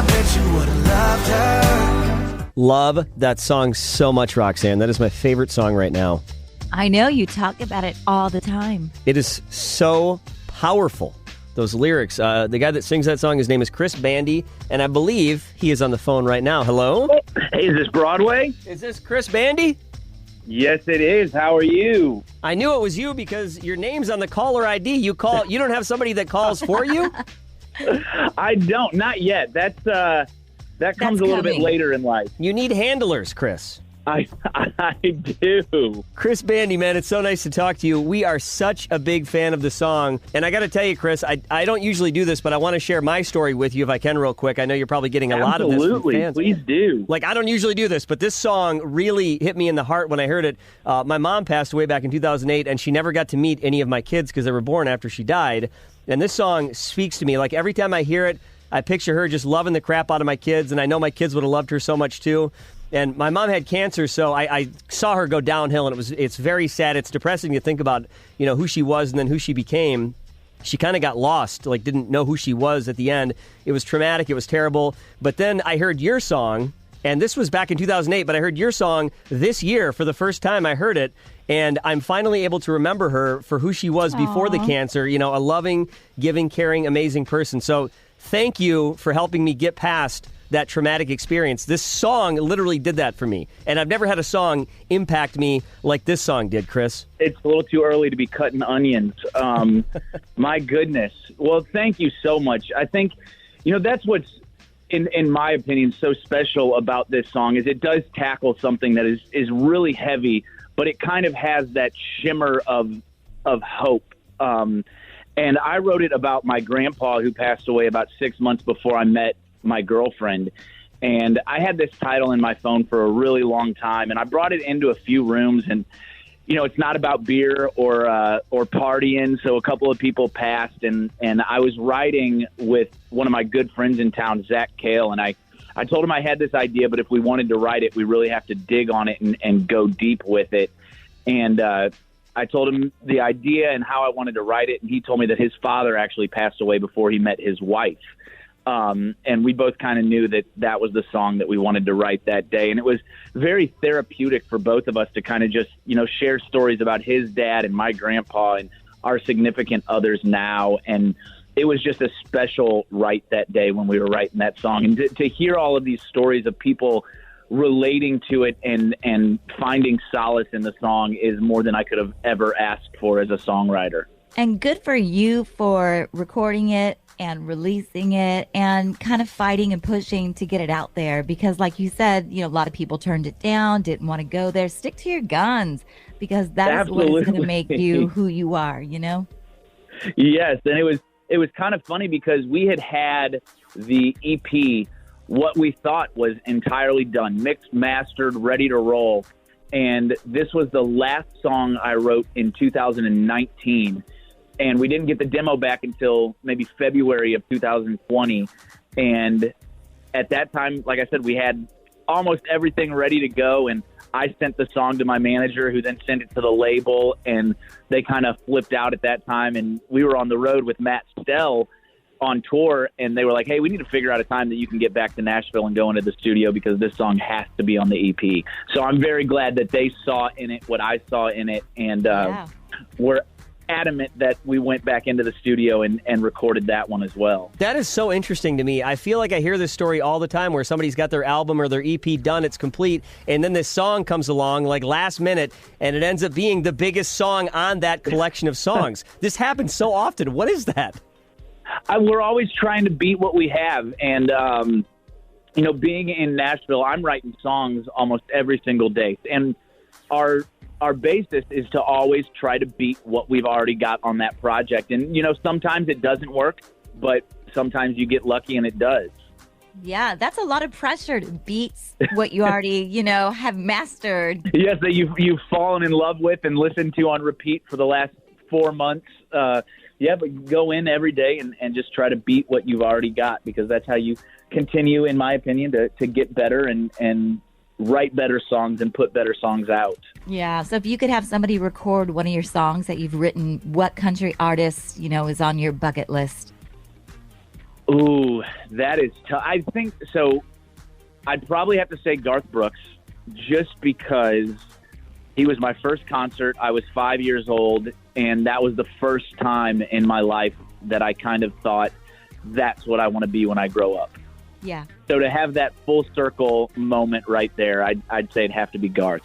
bet you would have loved her. Love that song so much, Roxanne. That is my favorite song right now. I know you talk about it all the time. It is so powerful, those lyrics. The guy that sings that song, his name is Chris Bandi, and I believe he is on the phone right now. Hello? Hey, is this Broadway? Is this Chris Bandi? Yes, it is. How are you? I knew it was you because your name's on the caller ID. You don't have somebody that calls for you? I don't. Not yet. That comes a little bit later in life. You need handlers, Chris. I do. Chris Bandi, man, it's so nice to talk to you. We are such a big fan of the song. And I got to tell you, Chris, I don't usually do this, but I want to share my story with you if I can real quick. I know you're probably getting a lot of this from fans. Please do. Like, I don't usually do this, but this song really hit me in the heart when I heard it. My mom passed away back in 2008, and she never got to meet any of my kids because they were born after she died. And this song speaks to me. Like, every time I hear it, I picture her just loving the crap out of my kids, and I know my kids would have loved her so much too. And my mom had cancer, so I saw her go downhill, and it's very sad. It's depressing to think about, who she was and then who she became. She kind of got lost, like didn't know who she was at the end. It was traumatic. It was terrible. But then I heard your song, and this was back in 2008, but I heard your song this year for the first time I heard it, and I'm finally able to remember her for who she was before the cancer, a loving, giving, caring, amazing person. So thank you for helping me get past that traumatic experience. This song literally did that for me. And I've never had a song impact me like this song did, Chris. It's a little too early to be cutting onions. My goodness. Well, thank you so much. I think, that's what's, in my opinion, so special about this song is it does tackle something that is really heavy, but it kind of has that shimmer of hope. And I wrote it about my grandpa who passed away about 6 months before I met my girlfriend, and I had this title in my phone for a really long time, and I brought it into a few rooms, and it's not about beer or partying, so a couple of people passed, and I was writing with one of my good friends in town, Zach Kale, and I told him I had this idea, but if we wanted to write it, we really have to dig on it and go deep with it. And I told him the idea and how I wanted to write it, and he told me that his father actually passed away before he met his wife. And we both kind of knew that was the song that we wanted to write that day. And it was very therapeutic for both of us to kind of just, share stories about his dad and my grandpa and our significant others now. And it was just a special write that day when we were writing that song. And to hear all of these stories of people relating to it and finding solace in the song is more than I could have ever asked for as a songwriter. And good for you for recording it and releasing it and kind of fighting and pushing to get it out there. Because like you said, a lot of people turned it down, didn't want to go there. Stick to your guns because that's what is going to make you who you are, Yes, and it was kind of funny because we had the EP, what we thought was entirely done, mixed, mastered, ready to roll. And this was the last song I wrote in 2019. And we didn't get the demo back until maybe February of 2020. And at that time, like I said, we had almost everything ready to go. And I sent the song to my manager, who then sent it to the label. And they kind of flipped out at that time. And we were on the road with Matt Stell on tour. And they were like, hey, we need to figure out a time that you can get back to Nashville and go into the studio because this song has to be on the EP. So I'm very glad that they saw in it what I saw in it. And we're adamant that we went back into the studio and recorded that one as well. That is so interesting to me. I feel like I hear this story all the time where somebody's got their album or their EP done, it's complete, and then this song comes along like last minute, and it ends up being the biggest song on that collection of songs. This happens so often. What is that? We're always trying to beat what we have, and being in Nashville, I'm writing songs almost every single day, and our basis is to always try to beat what we've already got on that project. And, sometimes it doesn't work, but sometimes you get lucky and it does. Yeah, that's a lot of pressure to beat what you already, have mastered. Yes, that you've fallen in love with and listened to on repeat for the last 4 months. But go in every day and just try to beat what you've already got, because that's how you continue, in my opinion, to get better and write better songs and put better songs out. Yeah. So if you could have somebody record one of your songs that you've written, what country artist, is on your bucket list? Ooh, that is tough. I think so. I'd probably have to say Garth Brooks, just because he was my first concert. I was 5 years old, and that was the first time in my life that I kind of thought, that's what I want to be when I grow up. Yeah. So to have that full circle moment right there, I'd say it'd have to be Garth.